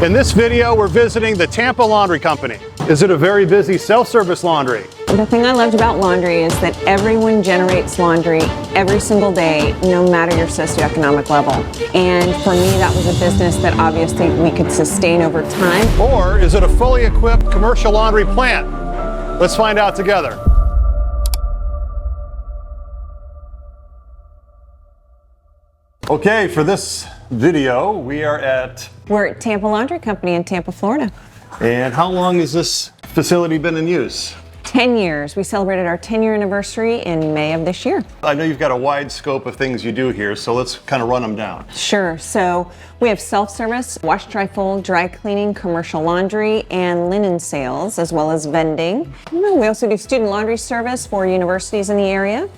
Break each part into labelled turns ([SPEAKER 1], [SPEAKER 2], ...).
[SPEAKER 1] In this video, we're visiting the Tampa Laundry Company. Is it a very busy self-service laundry?
[SPEAKER 2] The thing I loved about laundry is that everyone generates laundry every single day, no matter your socioeconomic level. And for me, that was a business that obviously we could sustain over time.
[SPEAKER 1] Or is it a fully equipped commercial laundry plant? Let's find out together. Okay, for this video, we're at
[SPEAKER 2] Tampa Laundry Company in Tampa, Florida.
[SPEAKER 1] And how long has this facility been in use?
[SPEAKER 2] 10 years. We celebrated our 10-year anniversary in May of this year.
[SPEAKER 1] I know you've got a wide scope of things you do here, so let's kind of run them down.
[SPEAKER 2] Sure. So we have self-service, wash, dry, fold, dry cleaning, commercial laundry, and linen sales, as well as vending. We also do student laundry service for universities in the area.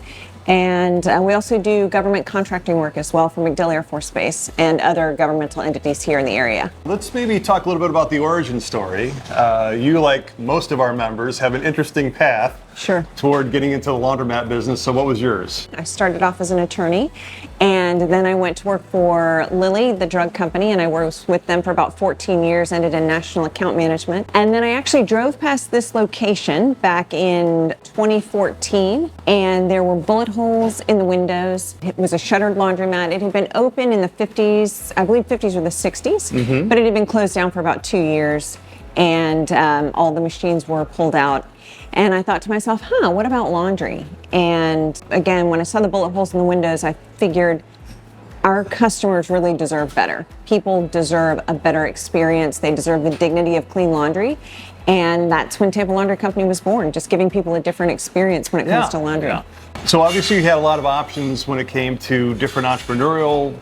[SPEAKER 2] And we also do government contracting work as well for MacDill Air Force Base and other governmental entities here in the area.
[SPEAKER 1] Let's maybe talk a little bit about the origin story. You, like most of our members, have an interesting path toward getting into the laundromat business. So what was yours?
[SPEAKER 2] I started off as an attorney, and then I went to work for Lilly, the drug company, and I was with them for about 14 years, ended in national account management. And then I actually drove past this location back in 2014, and there were bullet holes in the windows. It was a shuttered laundromat. It had been open in the 50s, I believe 50s or the 60s, but it had been closed down for about 2 years, and all the machines were pulled out. And I thought to myself, what about laundry? And again, when I saw the bullet holes in the windows, I figured our customers really deserve better. People deserve a better experience. They deserve the dignity of clean laundry. And that's when Tampa Laundry Company was born, just giving people a different experience when it comes to laundry.
[SPEAKER 1] So obviously you had a lot of options when it came to different entrepreneurial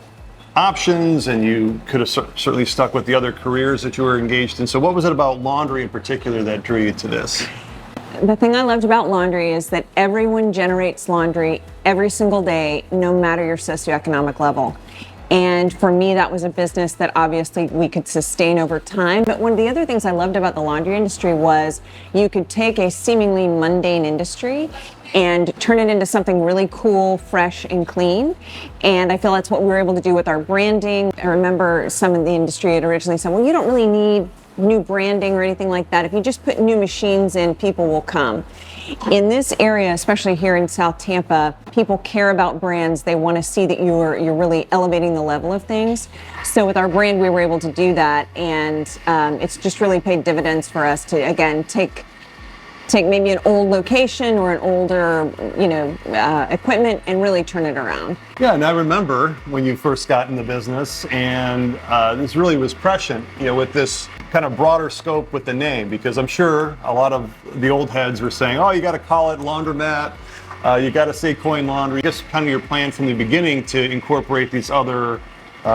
[SPEAKER 1] options, and you could have certainly stuck with the other careers that you were engaged in. So what was it about laundry in particular that drew you to this?
[SPEAKER 2] The thing I loved about laundry is that everyone generates laundry every single day, no matter your socioeconomic level. And for me, that was a business that obviously we could sustain over time. But one of the other things I loved about the laundry industry was you could take a seemingly mundane industry and turn it into something really cool, fresh, and clean. And I feel that's what we were able to do with our branding. I remember some in the industry had originally said, well, you don't really need new branding or anything like that. If you just put new machines in, people will come. In this area, especially here in South Tampa, people care about brands. They want to see that you're really elevating the level of things. So with our brand, we were able to do that, and it's just really paid dividends for us to, again, take maybe an old location or an older, equipment and really turn it around.
[SPEAKER 1] Yeah, and I remember when you first got in the business, and this really was prescient, with this kind of broader scope with the name, because I'm sure a lot of the old heads were saying, oh, you got to call it laundromat, you got to say coin laundry. I guess kind of your plan from the beginning to incorporate these other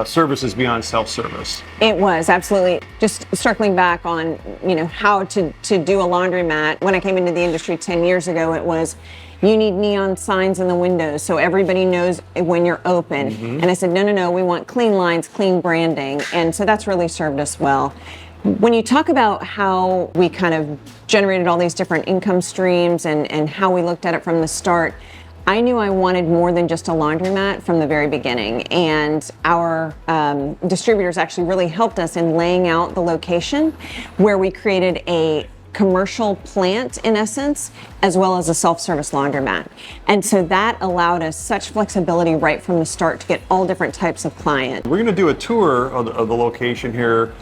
[SPEAKER 1] services beyond self-service.
[SPEAKER 2] It was, absolutely. Just circling back on, how to do a laundromat. When I came into the industry 10 years ago, it was, you need neon signs in the windows so everybody knows when you're open. And I said, no, we want clean lines, clean branding. And so that's really served us well. When you talk about how we kind of generated all these different income streams and how we looked at it from the start, I knew I wanted more than just a laundromat from the very beginning, and our distributors actually really helped us in laying out the location where we created a commercial plant, in essence, as well as a self-service laundromat. And so that allowed us such flexibility right from the start to get all different types of clients.
[SPEAKER 1] We're going to do a tour of the location here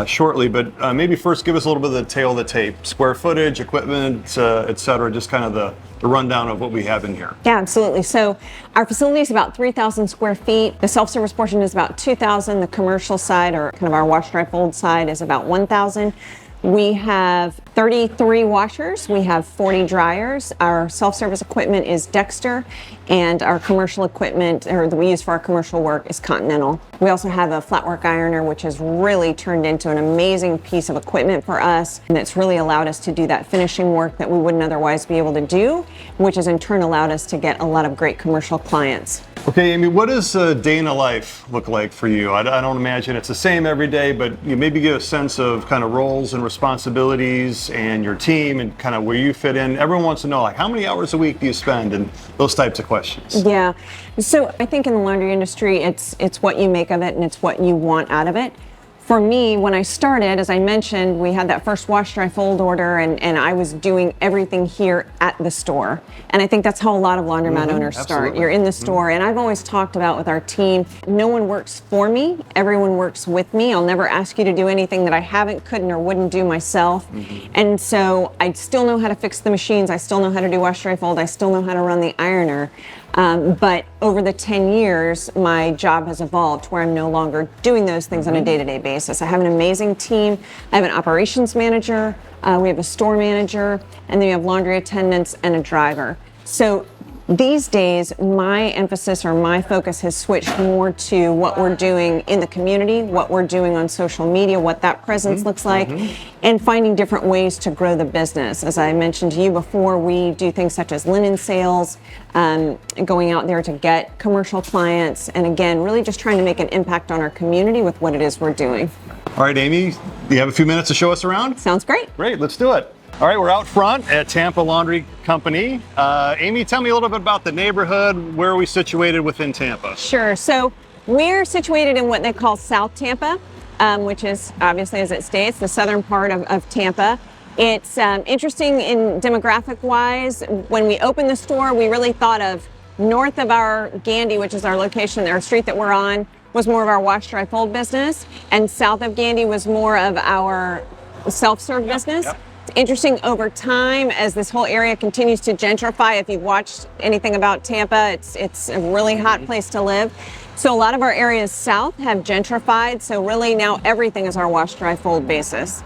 [SPEAKER 1] shortly, but maybe first give us a little bit of the tale of the tape. Square footage, equipment, et cetera, just kind of the rundown of what we have in here.
[SPEAKER 2] Yeah, absolutely. So our facility is about 3,000 square feet. The self-service portion is about 2,000. The commercial side, or kind of our wash, dry, fold side, is about 1,000. We have 33 washers. We have 40 dryers. Our self-service equipment is Dexter, and our commercial equipment, or that we use for our commercial work, is Continental. We also have a flat work ironer, which has really turned into an amazing piece of equipment for us, and it's really allowed us to do that finishing work that we wouldn't otherwise be able to do, which has in turn allowed us to get a lot of great commercial clients.
[SPEAKER 1] Okay, Amy, what does a day in a life look like for you? I don't imagine it's the same every day, but you maybe give a sense of kind of roles and responsibilities and your team and kind of where you fit in. Everyone wants to know, like, how many hours a week do you spend, and those types of questions.
[SPEAKER 2] Yeah, so I think in the laundry industry, it's what you make of it and it's what you want out of it. for me, when I started, as I mentioned, we had that first wash, dry, fold order, and I was doing everything here at the store. And I think that's how a lot of laundromat owners start.
[SPEAKER 1] absolutely.
[SPEAKER 2] You're in the store, and I've always talked about with our team, no one works for me, everyone works with me. I'll never ask you to do anything that I haven't, couldn't, or wouldn't do myself. And so I still know how to fix the machines, I still know how to do wash, dry, fold, I still know how to run the ironer. But over the 10 years, my job has evolved to where I'm no longer doing those things on a day-to-day basis. I have an amazing team. I have an operations manager, we have a store manager, and then we have laundry attendants and a driver. So these days, my emphasis or my focus has switched more to what we're doing in the community, what we're doing on social media, what that presence looks like, and finding different ways to grow the business. As I mentioned to you before, we do things such as linen sales, going out there to get commercial clients, and again, really just trying to make an impact on our community with what it is we're doing.
[SPEAKER 1] All right, Amy, you have a few minutes to show us around?
[SPEAKER 2] Sounds great.
[SPEAKER 1] Great, let's do it. All right, we're out front at Tampa Laundry Company. Amy, tell me a little bit about the neighborhood. Where are we situated within Tampa?
[SPEAKER 2] Sure. So we're situated in what they call South Tampa, which is obviously, as it states, the southern part of Tampa. It's interesting in demographic wise. When we opened the store, we really thought of north of our Gandy, which is our location, our street that we're on, was more of our wash, dry, fold business, and south of Gandy was more of our self-serve business.
[SPEAKER 1] Yep.
[SPEAKER 2] It's interesting over time as this whole area continues to gentrify. If you've watched anything about Tampa, it's a really hot place to live. So a lot of our areas south have gentrified. So really now everything is our wash, dry, fold basis.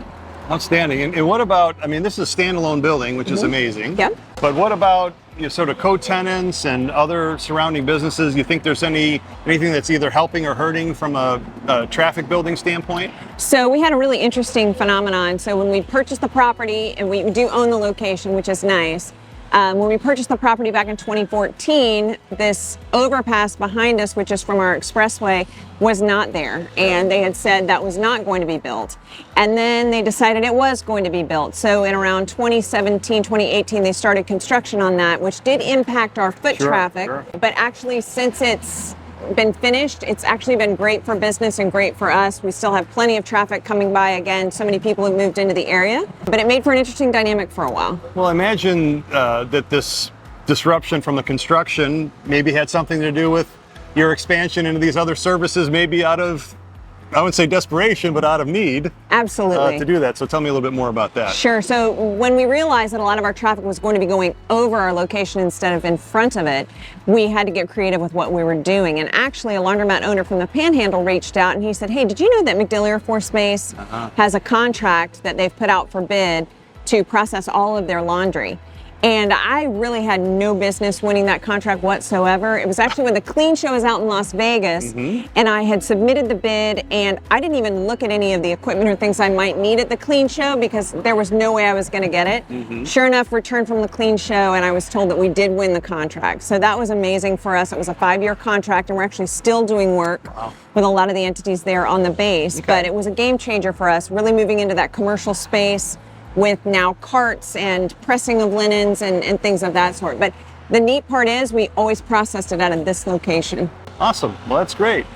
[SPEAKER 1] Outstanding. And what about, I mean, this is a standalone building, which is amazing.
[SPEAKER 2] Yep.
[SPEAKER 1] But what about sort of co-tenants and other surrounding businesses? You think there's anything that's either helping or hurting from a traffic building standpoint?
[SPEAKER 2] So we had a really interesting phenomenon. So when we purchased the property, and we do own the location, which is nice. When we purchased the property back in 2014, this overpass behind us, which is from our expressway, was not there. And they had said that was not going to be built. And then they decided it was going to be built. So in around 2017, 2018, they started construction on that, which did impact our foot traffic.
[SPEAKER 1] Sure.
[SPEAKER 2] But actually, since it's been finished, it's actually been great for business and great for us. We still have plenty of traffic coming by. Again, so many people have moved into the area, but it made for an interesting dynamic for a while.
[SPEAKER 1] Well, imagine that this disruption from the construction maybe had something to do with your expansion into these other services, maybe out of, I wouldn't say desperation, but out of need.
[SPEAKER 2] Absolutely.
[SPEAKER 1] To do that. So tell me a little bit more about that.
[SPEAKER 2] Sure. So when we realized that a lot of our traffic was going to be going over our location instead of in front of it, we had to get creative with what we were doing. And actually, a laundromat owner from the Panhandle reached out and he said, hey, did you know that MacDill Air Force Base has a contract that they've put out for bid to process all of their laundry? And I really had no business winning that contract whatsoever. It was actually when the Clean Show was out in Las Vegas, and I had submitted the bid, and I didn't even look at any of the equipment or things I might need at the Clean Show because there was no way I was going to get it. Sure enough, returned from the Clean Show, and I was told that we did win the contract. So that was amazing for us. It was a 5-year contract, and we're actually still doing work with a lot of the entities there on the base. But it was a game changer for us, really moving into that commercial space with now carts and pressing of linens and things of that sort. But the neat part is we always processed it out of this location.
[SPEAKER 1] Awesome. Well, that's great.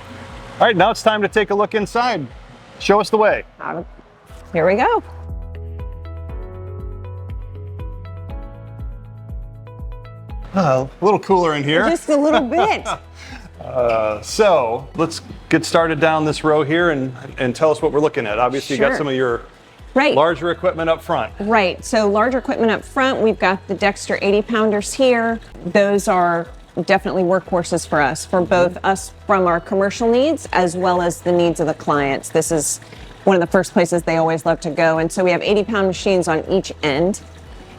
[SPEAKER 1] All right, now it's time to take a look inside. Show us the way.
[SPEAKER 2] Here we go.
[SPEAKER 1] A little cooler in here.
[SPEAKER 2] Just a little bit.
[SPEAKER 1] So let's get started down this row here and tell us what we're looking at. Obviously, you got
[SPEAKER 2] Sure.
[SPEAKER 1] some of your
[SPEAKER 2] Right.
[SPEAKER 1] larger equipment up front.
[SPEAKER 2] Right. So larger equipment up front, we've got the Dexter 80 pounders here. Those are definitely workhorses for us, for both us from our commercial needs as well as the needs of the clients. This is one of the first places they always love to go. And so we have 80-pound machines on each end.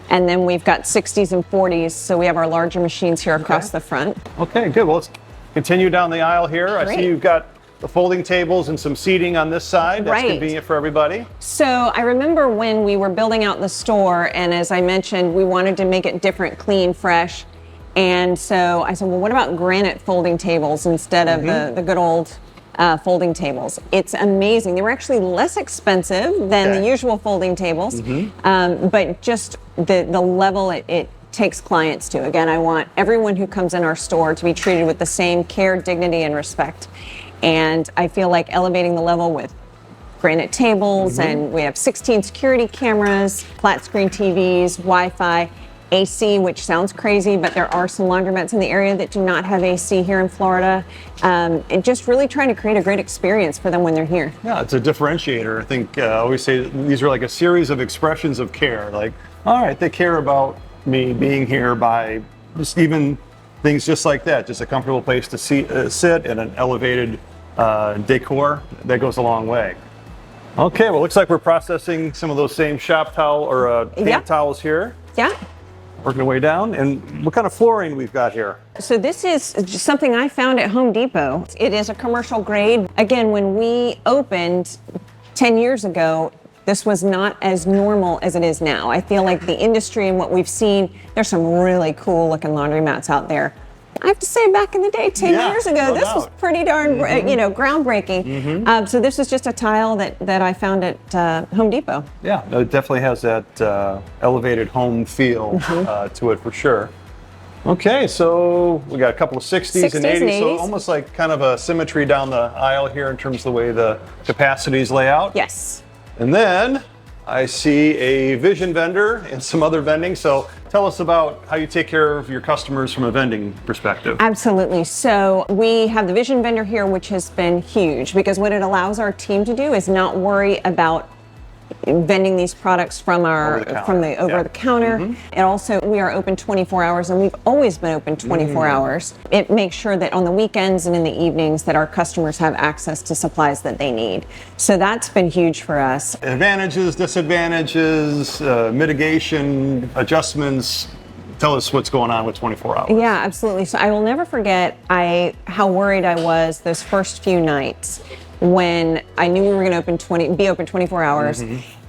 [SPEAKER 2] And then we've got 60s and 40s. So we have our larger machines here across the front.
[SPEAKER 1] Okay, good. Well, let's continue down the aisle here. I
[SPEAKER 2] Great.
[SPEAKER 1] see you've got the folding tables and some seating on this side. That's
[SPEAKER 2] Right.
[SPEAKER 1] convenient for everybody.
[SPEAKER 2] So I remember when we were building out the store, and as I mentioned, we wanted to make it different, clean, fresh. And so I said, well, what about granite folding tables instead of the good old folding tables? It's amazing. They were actually less expensive than the usual folding tables, but just the level it takes clients to. Again, I want everyone who comes in our store to be treated with the same care, dignity, and respect. And I feel like elevating the level with granite tables, and we have 16 security cameras, flat screen TVs, Wi-Fi, AC, which sounds crazy, but there are some laundromats in the area that do not have AC here in Florida. And just really trying to create a great experience for them when they're here.
[SPEAKER 1] Yeah, it's a differentiator. I think I always say these are like a series of expressions of care. Like, all right, they care about me being here by just even things just like that, just a comfortable place to sit and an elevated decor. That goes a long way. Okay, well, looks like we're processing some of those same shop towel or hand towels here.
[SPEAKER 2] Yeah.
[SPEAKER 1] Working our way down. And what kind of flooring we've got here?
[SPEAKER 2] So this is just something I found at Home Depot. It is a commercial grade. Again, when we opened 10 years ago, this was not as normal as it is now. I feel like the industry and what we've seen, there's some really cool looking laundromats out there. I have to say, back in the day, 10 years ago, this was pretty darn, groundbreaking. So this is just a tile that I found at Home Depot.
[SPEAKER 1] Yeah, it definitely has that elevated home feel to it for sure. Okay, so we got a couple of 60s and 80s, so almost like kind of a symmetry down the aisle here in terms of the way the capacities lay out.
[SPEAKER 2] Yes.
[SPEAKER 1] And then I see a vision vendor and some other vending. So tell us about how you take care of your customers from a vending perspective.
[SPEAKER 2] Absolutely. So we have the vision vendor here, which has been huge because what it allows our team to do is not worry about vending these products from over the counter. And also we are open 24 hours and we've always been open 24 hours. It makes sure that on the weekends and in the evenings that our customers have access to supplies that they need. So that's been huge for us.
[SPEAKER 1] Advantages, disadvantages, mitigation, adjustments. Tell us what's going on with 24 hours.
[SPEAKER 2] Yeah, absolutely. So I will never forget how worried I was those first few nights when I knew we were going to be open 24 hours.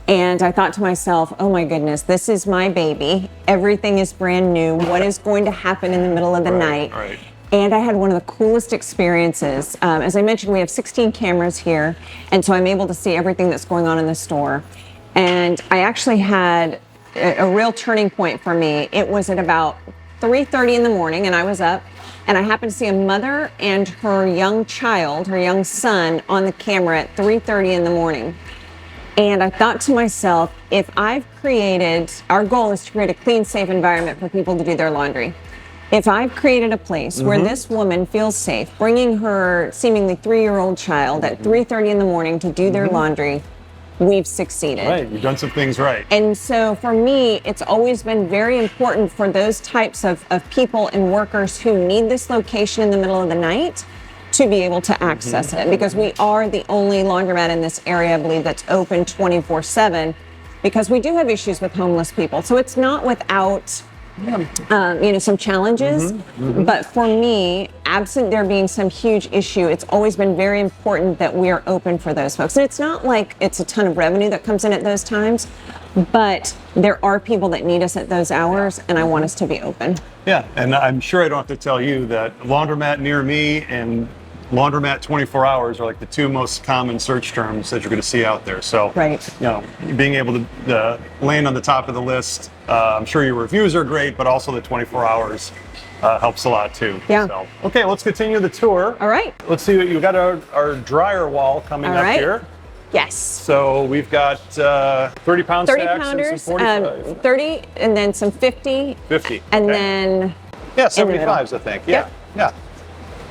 [SPEAKER 2] And I thought to myself, oh my goodness, this is my baby. Everything is brand new. What is going to happen in the middle of the night?
[SPEAKER 1] Right.
[SPEAKER 2] And I had one of the coolest experiences. As I mentioned, we have 16 cameras here. And so I'm able to see everything that's going on in the store. And I actually had a real turning point for me. It was at about 3:30 in the morning and I was up. And I happened to see a mother and her young child, her young son, on the camera at 3:30 in the morning. And I thought to myself, if our goal is to create a clean, safe environment for people to do their laundry. If I've created a place where this woman feels safe, bringing her seemingly 3-year-old child at 3:30 in the morning to do their laundry, we've succeeded.
[SPEAKER 1] Right, you've done some things right.
[SPEAKER 2] And so for me, it's always been very important for those types of people and workers who need this location in the middle of the night to be able to access it, because we are the only laundromat in this area, I believe, that's open 24/7, because we do have issues with homeless people. So it's not without some challenges, but for me, absent there being some huge issue, it's always been very important that we are open for those folks. And it's not like it's a ton of revenue that comes in at those times, but there are people that need us at those hours, and I want us to be open.
[SPEAKER 1] Yeah, and I'm sure I don't have to tell you that laundromat near me and laundromat 24 hours are like the two most common search terms that you're going to see out there. So, being able to land on the top of the list, I'm sure your reviews are great, but also the 24 hours helps a lot too.
[SPEAKER 2] Yeah.
[SPEAKER 1] So, okay, let's continue the tour.
[SPEAKER 2] All right.
[SPEAKER 1] Let's see, you got our dryer wall coming up here.
[SPEAKER 2] Yes.
[SPEAKER 1] So we've got 30-pound
[SPEAKER 2] 30
[SPEAKER 1] stacks
[SPEAKER 2] pounders,
[SPEAKER 1] and some 45.
[SPEAKER 2] 30, and then some 50.
[SPEAKER 1] 50.
[SPEAKER 2] And then
[SPEAKER 1] 75s, I think. Yeah. Yeah.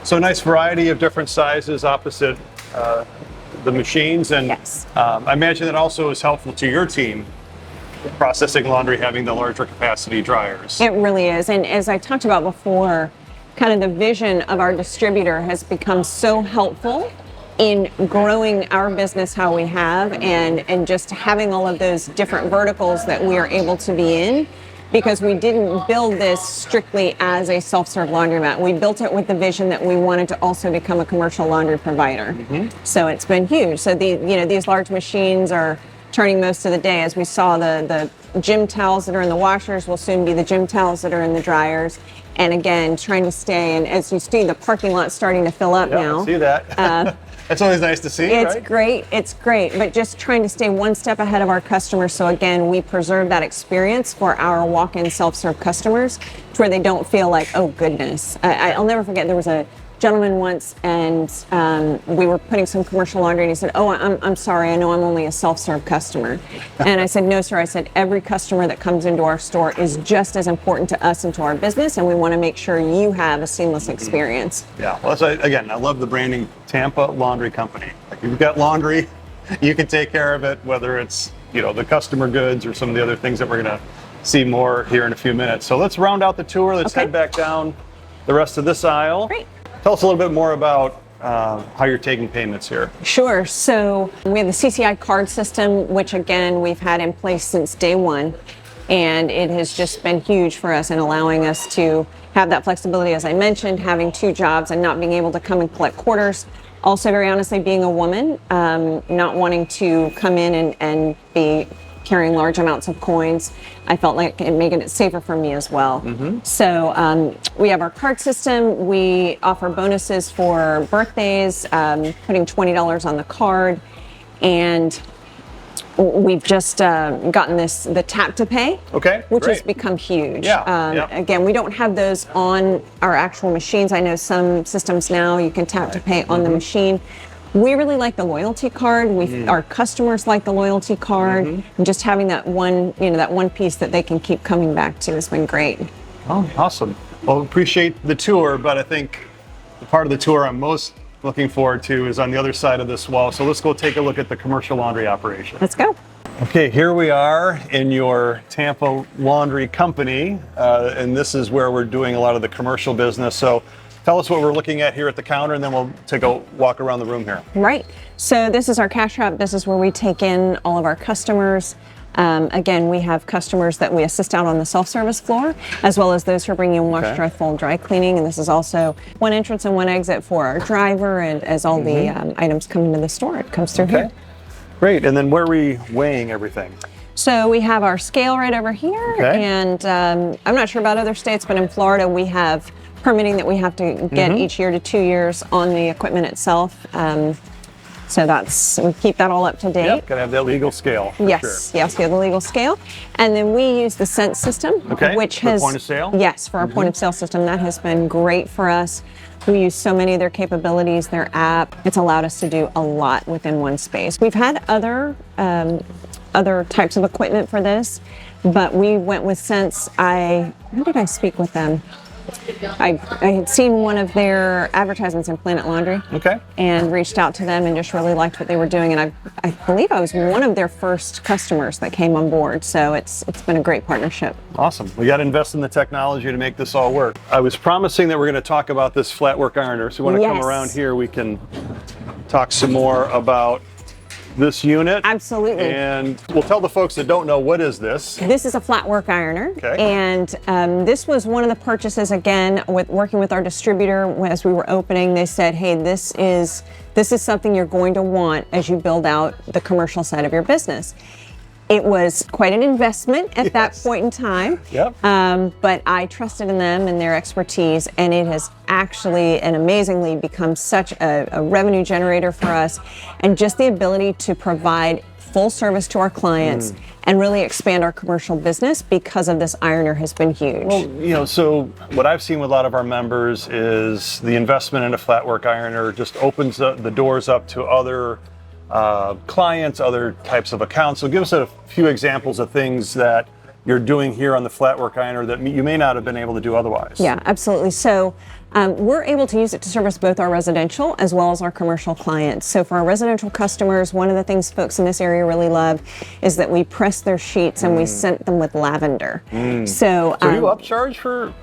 [SPEAKER 1] So a nice variety of different sizes opposite the machines. And I imagine that also is helpful to your team, processing laundry, having the larger capacity dryers.
[SPEAKER 2] It really is. And as I talked about before, kind of the vision of our distributor has become so helpful in growing our business how we have, and just having all of those different verticals that we are able to be in, because we didn't build this strictly as a self-serve laundromat. We built it with the vision that we wanted to also become a commercial laundry provider. So it's been huge. So these large machines are turning most of the day. As we saw, the gym towels that are in the washers will soon be the gym towels that are in the dryers. And again, trying to stay, and as you see, the parking lot's starting to fill up now.
[SPEAKER 1] I see that. That's always nice to see,
[SPEAKER 2] It's
[SPEAKER 1] right?
[SPEAKER 2] great, it's great, but just trying to stay one step ahead of our customers, so again, we preserve that experience for our walk-in self-serve customers to where they don't feel like, oh goodness. I'll never forget, there was a gentleman once, and we were putting some commercial laundry, and he said, "Oh, I'm sorry, I know I'm only a self-serve customer." And I said, "No, sir." I said, "Every customer that comes into our store is just as important to us and to our business, and we want to make sure you have a seamless experience."
[SPEAKER 1] Yeah, well, again, I love the branding Tampa Laundry Company. Like, if you've got laundry, you can take care of it, whether it's, the customer goods or some of the other things that we're going to see more here in a few minutes. So let's round out the tour. Let's head back down the rest of this aisle.
[SPEAKER 2] Great.
[SPEAKER 1] Tell us a little bit more about how you're taking payments here.
[SPEAKER 2] Sure. So we have the CCI card system, which again, we've had in place since day one. And it has just been huge for us in allowing us to have that flexibility, as I mentioned, having 2 jobs and not being able to come and collect quarters. Also, very honestly, being a woman, not wanting to come in and be carrying large amounts of coins, I felt like it made it safer for me as well. So we have our card system. We offer bonuses for birthdays, putting $20 on the card, and we've just gotten the tap to pay, which has become huge. Again, we don't have those on our actual machines. I know some systems now you can tap to pay on the machine. We really like the loyalty card. Our customers like the loyalty card, and just having that one piece that they can keep coming back to has been great.
[SPEAKER 1] Oh, awesome. Well, appreciate the tour, but I think the part of the tour I'm most looking forward to is on the other side of this wall. So let's go take a look at the commercial laundry operation.
[SPEAKER 2] Let's go.
[SPEAKER 1] Okay, here we are in your Tampa Laundry Company, and this is where we're doing a lot of the commercial business. So tell us what we're looking at here at the counter, and then we'll take a walk around the room here.
[SPEAKER 2] Right. So this is our cash wrap. This is where we take in all of our customers. Again, we have customers that we assist out on the self-service floor, as well as those who are bringing in wash, dry, fold, dry cleaning. And this is also one entrance and one exit for our driver. And as all the items come into the store, it comes through here.
[SPEAKER 1] Great. And then where are we weighing everything?
[SPEAKER 2] So we have our scale right over here. And I'm not sure about other states, but in Florida, we have permitting that we have to get each year to 2 years on the equipment itself. So we keep that all up to date.
[SPEAKER 1] Yep, gotta have that legal scale.
[SPEAKER 2] Yes, we have the legal scale. And then we use the Sense system, which has
[SPEAKER 1] point of sale?
[SPEAKER 2] Yes, for our point of sale system. That has been great for us. We use so many of their capabilities, their app. It's allowed us to do a lot within one space. We've had other types of equipment for this, but we went with Sense. When did I speak with them? I had seen one of their advertisements in Planet Laundry, and reached out to them and just really liked what they were doing. And I believe I was one of their first customers that came on board. So it's been a great partnership.
[SPEAKER 1] Awesome. We got to invest in the technology to make this all work. I was promising that we're going to talk about this flat work ironer. So when I come around here, we can talk some more about this unit.
[SPEAKER 2] Absolutely.
[SPEAKER 1] And we'll tell the folks that don't know, what is this? This
[SPEAKER 2] is a flat work ironer. And this was one of the purchases, again, with working with our distributor as we were opening. They said, hey, this is something you're going to want as you build out the commercial side of your business. It was quite an investment at that point in time, but I trusted in them and their expertise, and it has actually and amazingly become such a revenue generator for us, and just the ability to provide full service to our clients and really expand our commercial business because of this ironer has been huge.
[SPEAKER 1] Well, so what I've seen with a lot of our members is the investment in a flat work ironer just opens the doors up to other clients, other types of accounts. So give us a few examples of things that you're doing here on the flat work ironer that you may not have been able to do otherwise.
[SPEAKER 2] Yeah, absolutely. So we're able to use it to service both our residential as well as our commercial clients. So for our residential customers, one of the things folks in this area really love is that we press their sheets and we scent them with lavender. So
[SPEAKER 1] you upcharge for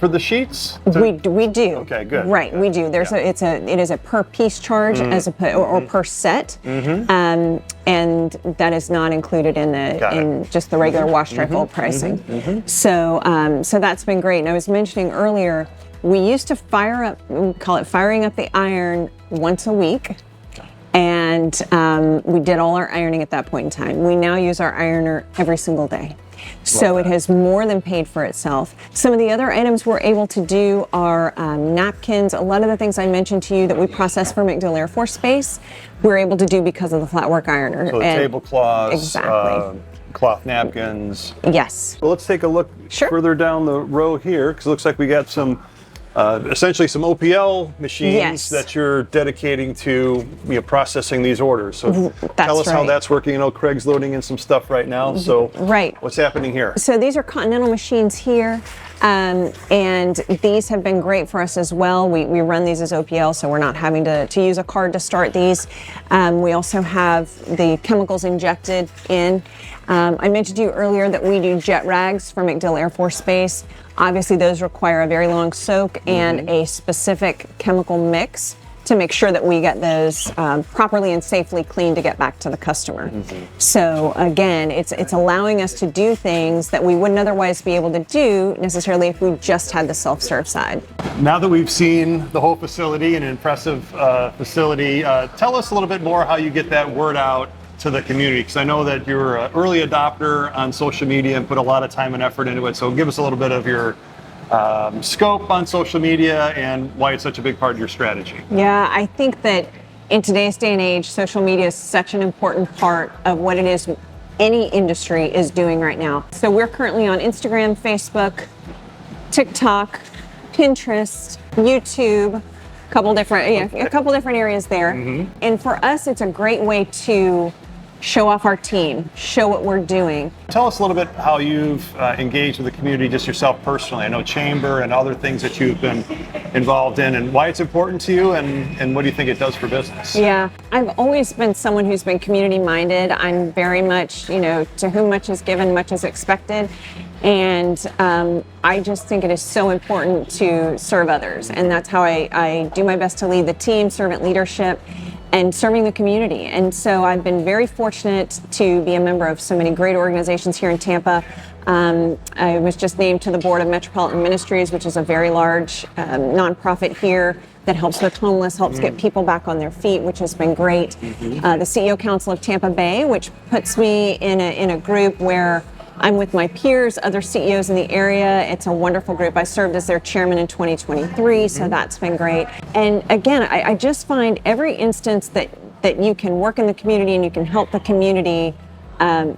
[SPEAKER 1] the sheets?
[SPEAKER 2] We do.
[SPEAKER 1] Okay, good.
[SPEAKER 2] Right, we do. It is a per piece charge or per set, and that is not included in just the regular wash, dry, fold pricing. So that's been great. And I was mentioning earlier, we used to we call it firing up the iron once a week. And we did all our ironing at that point in time. We now use our ironer every single day. So it has more than paid for itself. Some of the other items we're able to do are napkins. A lot of the things I mentioned to you that we process for MacDill Air Force Base, we're able to do because of the flat work ironer.
[SPEAKER 1] So the tablecloths,
[SPEAKER 2] exactly.
[SPEAKER 1] Cloth napkins.
[SPEAKER 2] Yes.
[SPEAKER 1] Well, let's take a look further down the row here, because it looks like we got some essentially some OPL machines
[SPEAKER 2] Yes.
[SPEAKER 1] that you're dedicating to processing these orders. So tell us how
[SPEAKER 2] right.
[SPEAKER 1] that's working. I know Craig's loading in some stuff right now. So
[SPEAKER 2] Right.
[SPEAKER 1] what's happening here?
[SPEAKER 2] So these are Continental machines here, and these have been great for us as well. We run these as OPL, so we're not having to use a card to start these. We also have the chemicals injected in. I mentioned to you earlier that we do jet rags for MacDill Air Force Base. Obviously, those require a very long soak and a specific chemical mix to make sure that we get those properly and safely cleaned to get back to the customer. So again, it's allowing us to do things that we wouldn't otherwise be able to do necessarily if we just had the self-serve side.
[SPEAKER 1] Now that we've seen the whole facility, an impressive facility, tell us a little bit more how you get that word out to the community, because I know that you're an early adopter on social media and put a lot of time and effort into it. So give us a little bit of your scope on social media and why it's such a big part of your strategy.
[SPEAKER 2] Yeah, I think that in today's day and age, social media is such an important part of what it is any industry is doing right now. So we're currently on Instagram, Facebook, TikTok, Pinterest, YouTube, a couple different areas there. And for us, it's a great way to show off our team, show what we're doing.
[SPEAKER 1] Tell us a little bit how you've engaged with the community just yourself personally. I know Chamber and other things that you've been involved in, and why it's important to you, and what do you think it does for business?
[SPEAKER 2] Yeah, I've always been someone who's been community minded. I'm very much, to whom much is given, much is expected. And I just think it is so important to serve others. And that's how I do my best to lead the team, servant leadership, and serving the community. And so I've been very fortunate to be a member of so many great organizations here in Tampa. I was just named to the board of Metropolitan Ministries, which is a very large nonprofit here that helps with homeless, helps get people back on their feet, which has been great. The CEO Council of Tampa Bay, which puts me in a group where I'm with my peers, other CEOs in the area. It's a wonderful group. I served as their chairman in 2023, so that's been great. And again, I just find every instance that you can work in the community and you can help the community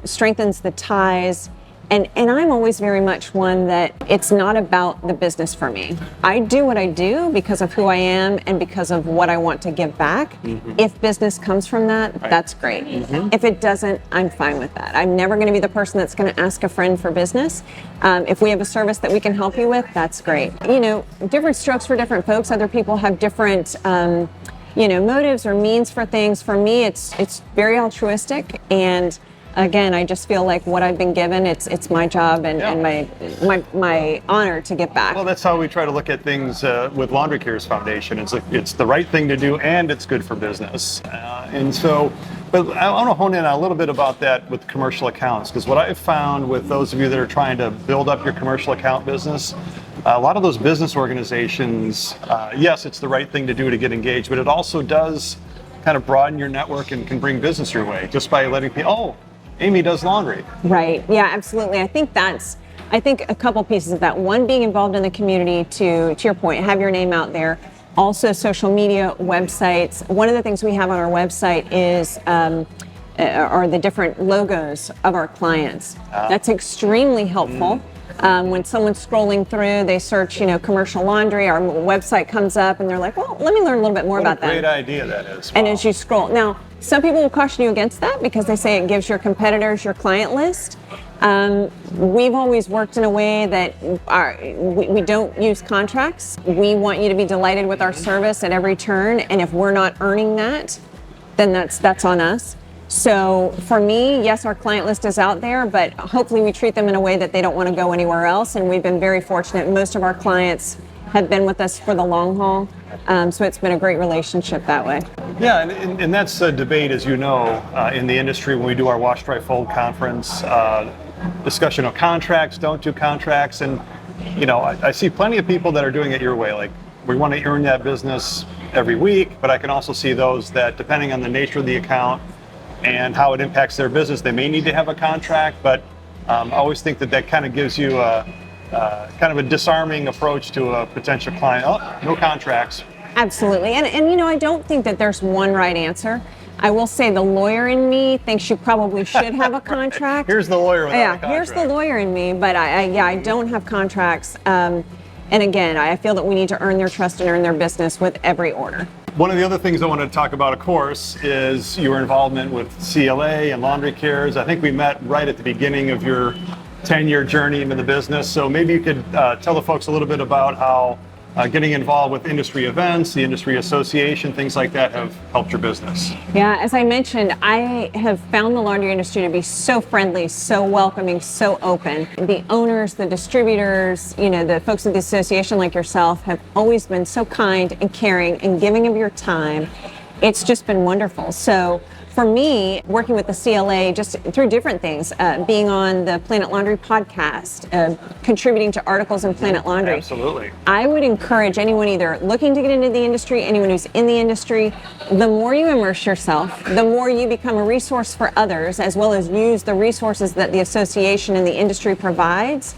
[SPEAKER 2] strengthens the ties. And I'm always very much one that it's not about the business for me. I do what I do because of who I am and because of what I want to give back. If business comes from that, that's great. If it doesn't, I'm fine with that. I'm never going to be the person that's going to ask a friend for business. If we have a service that we can help you with, that's great. Different strokes for different folks. Other people have different motives or means for things. For me, it's very altruistic, and again, I just feel like what I've been given, it's my job and my honor to give back.
[SPEAKER 1] Well, that's how we try to look at things with Laundry Cares Foundation. It's the right thing to do, and it's good for business. But I want to hone in a little bit about that with commercial accounts, because what I've found with those of you that are trying to build up your commercial account business, a lot of those business organizations, yes, it's the right thing to do to get engaged, but it also does kind of broaden your network and can bring business your way just by letting people, Amy does laundry.
[SPEAKER 2] Right. Yeah, absolutely. I think a couple pieces of that. One, being involved in the community to your point, have your name out there. Also, social media, websites. One of the things we have on our website are the different logos of our clients. That's extremely helpful. When someone's scrolling through, they search, commercial laundry, our website comes up and they're like, well, let me learn a little bit more about that.
[SPEAKER 1] What a great idea that is.
[SPEAKER 2] And
[SPEAKER 1] Wow.
[SPEAKER 2] as you scroll, now, some people will caution you against that because they say it gives your competitors your client list. We've always worked in a way that we don't use contracts. We want you to be delighted with our service at every turn, and if we're not earning that, then that's on us. So for me, yes, our client list is out there, but hopefully we treat them in a way that they don't want to go anywhere else, and we've been very fortunate. Most of our clients have been with us for the long haul, so it's been a great relationship that way.
[SPEAKER 1] Yeah, and that's a debate, as you know, in the industry when we do our Wash, Dry, Fold conference, discussion of contracts, don't do contracts, and I see plenty of people that are doing it your way. Like, we want to earn that business every week, but I can also see those that, depending on the nature of the account and how it impacts their business, they may need to have a contract, but I always think that kind of gives you kind of a disarming approach to a potential client. Oh, no contracts.
[SPEAKER 2] Absolutely. And I don't think that there's one right answer. I will say the lawyer in me thinks you probably should have a contract.
[SPEAKER 1] Here's the lawyer without a contract.
[SPEAKER 2] Here's the lawyer in me, but I don't have contracts. And again, I feel that we need to earn their trust and earn their business with every order.
[SPEAKER 1] One of the other things I wanted to talk about, of course, is your involvement with CLA and Laundry Cares. I think we met right at the beginning of your 10-year journey into the business. So maybe you could tell the folks a little bit about how getting involved with industry events, the industry association, things like that have helped your business.
[SPEAKER 2] Yeah, as I mentioned, I have found the laundry industry to be so friendly, so welcoming, so open. The owners, the distributors, the folks at the association like yourself have always been so kind and caring and giving of your time. It's just been wonderful. So for me, working with the CLA just through different things, being on the Planet Laundry podcast, contributing to articles in Planet Laundry.
[SPEAKER 1] Absolutely.
[SPEAKER 2] I would encourage anyone either looking to get into the industry, anyone who's in the industry, the more you immerse yourself, the more you become a resource for others, as well as use the resources that the association and the industry provides,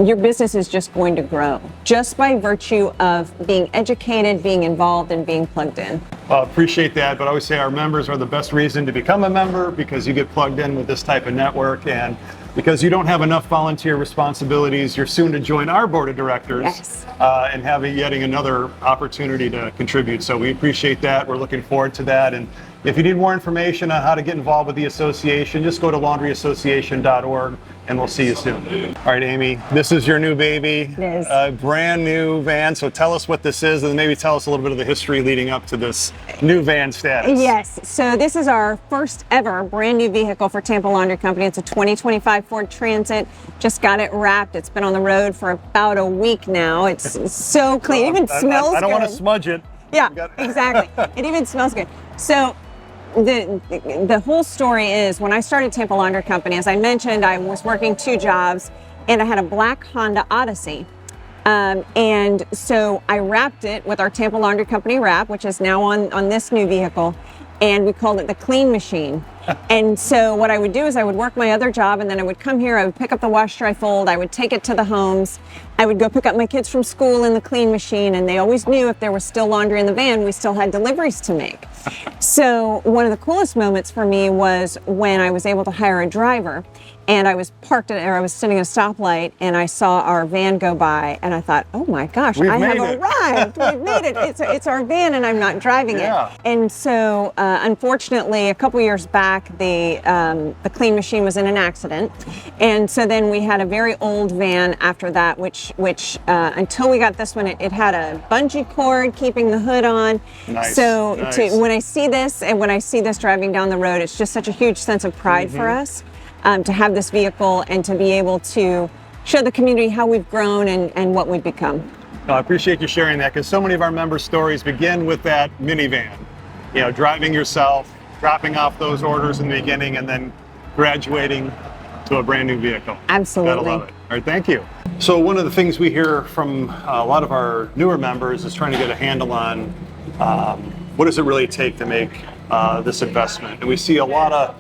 [SPEAKER 2] your business is just going to grow just by virtue of being educated, being involved, and being plugged in.
[SPEAKER 1] Well, appreciate that, but I always say our members are the best reason to become a member, because you get plugged in with this type of network, and because you don't have enough volunteer responsibilities, you're soon to join our board of directors.
[SPEAKER 2] Yes.
[SPEAKER 1] And have yet another opportunity to contribute. So we appreciate that. We're looking forward to that. And if you need more information on how to get involved with the association, just go to laundryassociation.org, and we'll see you soon. All right, Amy, this is your new baby.
[SPEAKER 2] It is.
[SPEAKER 1] A brand new van. So tell us what this is, and maybe tell us a little bit of the history leading up to this new van status.
[SPEAKER 2] Yes, so this is our first ever brand new vehicle for Tampa Laundry Company. It's a 2025 Ford Transit. Just got it wrapped. It's been on the road for about a week now. It's so clean. It even smells good.
[SPEAKER 1] I don't want to smudge it.
[SPEAKER 2] Yeah, exactly. It even smells good. So the whole story is, when I started Tampa Laundry Company, as I mentioned, I was working 2 jobs, and I had a black Honda Odyssey. And so I wrapped it with our Tampa Laundry Company wrap, which is now on this new vehicle, and we called it the clean machine. And so what I would do is I would work my other job, and then I would come here, I would pick up the wash, dry, fold, I would take it to the homes, I would go pick up my kids from school in the clean machine, and they always knew if there was still laundry in the van, we still had deliveries to make. So one of the coolest moments for me was when I was able to hire a driver, and I was I was sitting at a stoplight, and I saw our van go by, and I thought, oh my gosh, I have arrived. We've made it. It's our van, and I'm not driving it. And so unfortunately, a couple years back, the clean machine was in an accident, and so then we had a very old van after that, which until we got this one, it had a bungee cord keeping the hood on.
[SPEAKER 1] Nice.
[SPEAKER 2] So when I see this, and when I see this driving down the road, it's just such a huge sense of pride for us to have this vehicle and to be able to show the community how we've grown and what we've become.
[SPEAKER 1] No, I appreciate you sharing that, because so many of our member stories begin with that minivan. Driving yourself, dropping off those orders in the beginning, and then graduating to a brand new vehicle.
[SPEAKER 2] Absolutely.
[SPEAKER 1] Gotta love it. All right, thank you. So one of the things we hear from a lot of our newer members is trying to get a handle on what does it really take to make this investment. And we see a lot of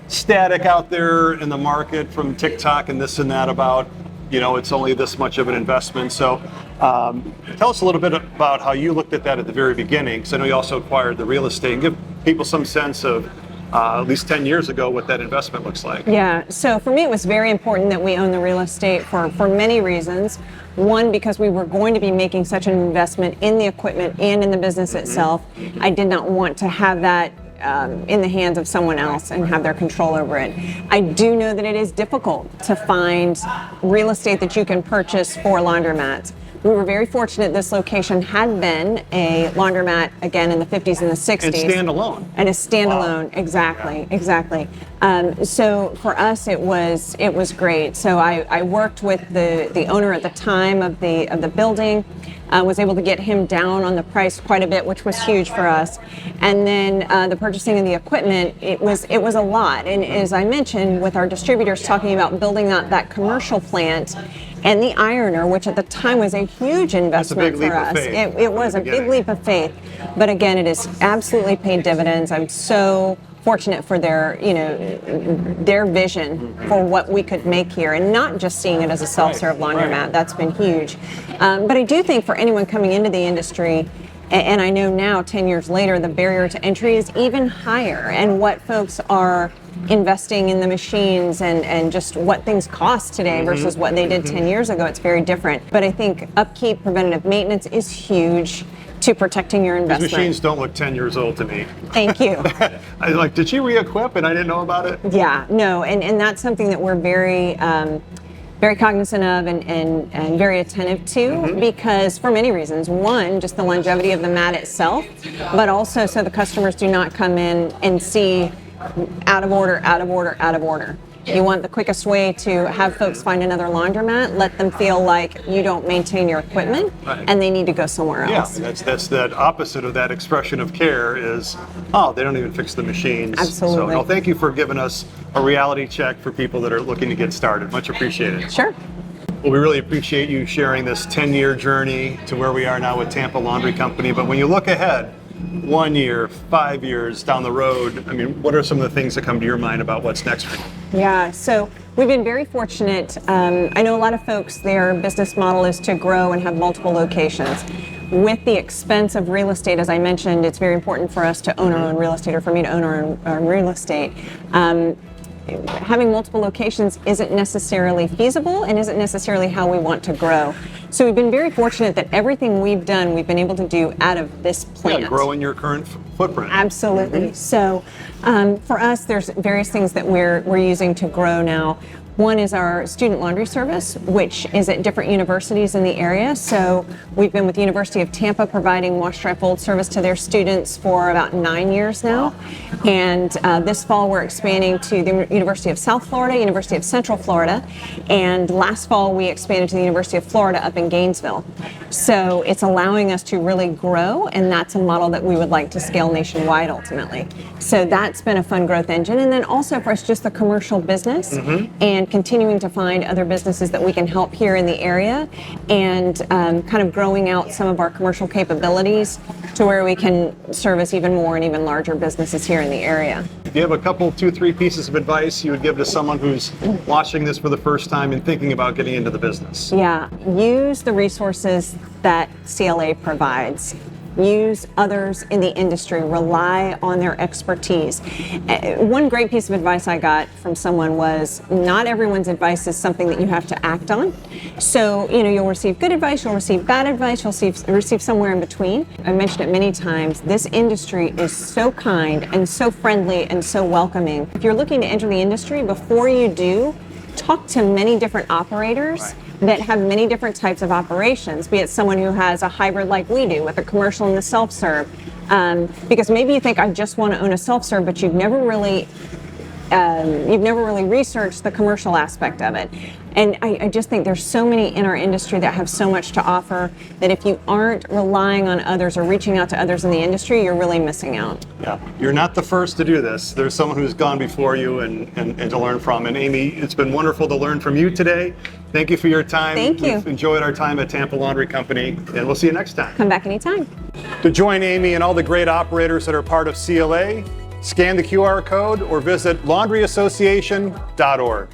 [SPEAKER 1] static out there in the market from TikTok and this and that about, it's only this much of an investment. So tell us a little bit about how you looked at that at the very beginning, because I know you also acquired the real estate, and give people some sense of at least 10 years ago what that investment looks like.
[SPEAKER 2] Yeah, so for me it was very important that we own the real estate for many reasons. One, because we were going to be making such an investment in the equipment and in the business itself. I did not want to have that in the hands of someone else and have their control over it. I do know that it is difficult to find real estate that you can purchase for laundromats. We were very fortunate this location had been a laundromat, again, in the 50s and the 60s.
[SPEAKER 1] And standalone.
[SPEAKER 2] And a standalone, wow. Exactly. So for us, it was great. So I worked with the owner at the time of the building, was able to get him down on the price quite a bit, which was huge for us. And then the purchasing of the equipment, it was a lot. And as I mentioned, with our distributors talking about building out that commercial plant, and the ironer, which at the time was a huge investment for us. It was a big leap of faith. But again, it has absolutely paid dividends. I'm so fortunate for their vision for what we could make here, and not just seeing it as a self-serve laundromat. That's been huge. But I do think for anyone coming into the industry, And I know now, 10 years later, the barrier to entry is even higher, and what folks are investing in the machines and just what things cost today versus what they did 10 years ago, it's very different. But I think upkeep, preventative maintenance is huge to protecting your investment.
[SPEAKER 1] These machines don't look 10 years old to me.
[SPEAKER 2] Thank you.
[SPEAKER 1] I was like, did she re-equip and I didn't know about it?
[SPEAKER 2] Yeah, no, and that's something that we're very cognizant of and very attentive to, because for many reasons. One, just the longevity of the mat itself, but also so the customers do not come in and see out of order, out of order, out of order. You want the quickest way to have folks find another laundromat, let them feel like you don't maintain your equipment, and they need to go somewhere else.
[SPEAKER 1] Yeah, that's that opposite of that expression of care is, oh, they don't even fix the machines.
[SPEAKER 2] Absolutely.
[SPEAKER 1] So, no, thank you for giving us a reality check for people that are looking to get started. Much appreciated.
[SPEAKER 2] Sure.
[SPEAKER 1] Well, we really appreciate you sharing this 10-year journey to where we are now with Tampa Laundry Company. But when you look ahead, 1 year, 5 years down the road, I mean, what are some of the things that come to your mind about what's next for you?
[SPEAKER 2] Yeah, so we've been very fortunate. I know a lot of folks, their business model is to grow and have multiple locations. With the expense of real estate, as I mentioned, it's very important for us to own our own real estate, or for me to own our own real estate. Having multiple locations isn't necessarily feasible and isn't necessarily how we want to grow. So we've been very fortunate that everything we've done, we've been able to do out of this plant.
[SPEAKER 1] Yeah, grow in your current footprint.
[SPEAKER 2] Absolutely. So for us, there's various things that we're using to grow now. One is our student laundry service, which is at different universities in the area. So we've been with the University of Tampa providing wash, dry, fold service to their students for about 9 years now. And this fall we're expanding to the University of South Florida, University of Central Florida, and last fall we expanded to the University of Florida up in Gainesville. So it's allowing us to really grow, and that's a model that we would like to scale nationwide ultimately. So that's been a fun growth engine. And then also for us, just the commercial business and continuing to find other businesses that we can help here in the area, and kind of growing out some of our commercial capabilities to where we can service even more and even larger businesses here in the area.
[SPEAKER 1] If you have a couple, 2, 3 pieces of advice you would give to someone who's watching this for the first time and thinking about getting into the business?
[SPEAKER 2] Yeah, use the resources that CLA provides. Use others in the industry, rely on their expertise. One great piece of advice I got from someone was, not everyone's advice is something that you have to act on. So, you'll receive good advice, you'll receive bad advice, you'll receive somewhere in between. I mentioned it many times, this industry is so kind and so friendly and so welcoming. If you're looking to enter the industry, before you do, talk to many different operators that have many different types of operations, be it someone who has a hybrid like we do with a commercial and the self-serve. Because maybe you think, I just want to own a self-serve, but you've never really researched the commercial aspect of it. And I just think there's so many in our industry that have so much to offer, that if you aren't relying on others or reaching out to others in the industry, you're really missing out.
[SPEAKER 1] Yeah, you're not the first to do this. There's someone who's gone before you and to learn from. And Amy, it's been wonderful to learn from you today. Thank you for your time.
[SPEAKER 2] Thank you.
[SPEAKER 1] We've enjoyed our time at Tampa Laundry Company, and we'll see you next time.
[SPEAKER 2] Come back anytime.
[SPEAKER 1] To join Amy and all the great operators that are part of CLA, scan the QR code or visit laundryassociation.org.